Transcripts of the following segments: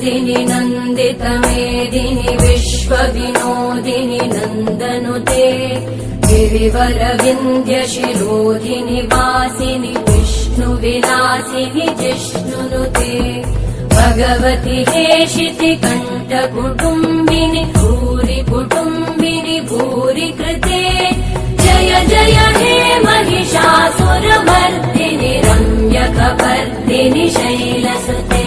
नन्दिनि नन्दितमेदिनि विश्वविनोदिनि नन्दनुते गिरिवरविन्ध्यशिरोधिनि वासिनि विष्णुविलासिनि जिष्णुनुते भगवति हेशिति कण्ठकुटुम्बिनि भूरि कुटुम्बिनि भूरि कृते जय जय हे महिषासुरमर्दिनि रम्यकपर्दिनि शैलसुते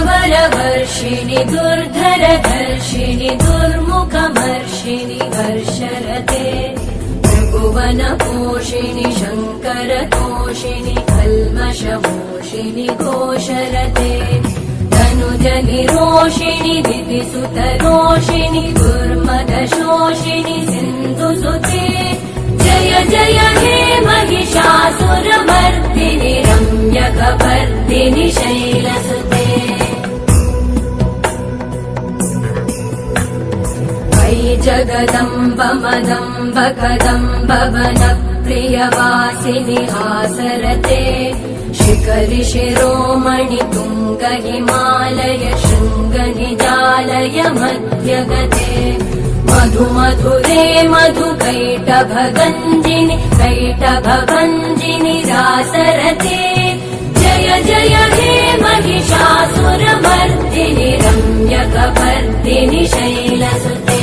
सुरवरवर्षिणि दुर्धरधर्षिणि दुर्मुखमर्षिणि हर्षरते त्रिभुवनपोषिणि शङ्करतोषिणि कल्मषमोषिणि घोषरते धनुजनिरोषिणि दितिसुतरोषिणि दुर्मदशोषिणि सिन्धुसुते जय जय हे महिषासुरमर्दिनि रम्यकपर्दिनि शैलसुते वै जगदम्ब मदम्ब कदम्ब वनप्रियवासिनि हासरते शिखरि शिरोमणि तुङ्ग हिमालय शृङ्ग निजालय मध्यगते मधु मधुरे मधुकैटभगञ्जिनि कैटभभञ्जिनि रासरते जय जय हे महिषासुरमर्दिनि रम्यकपर्दिनि शैलसुते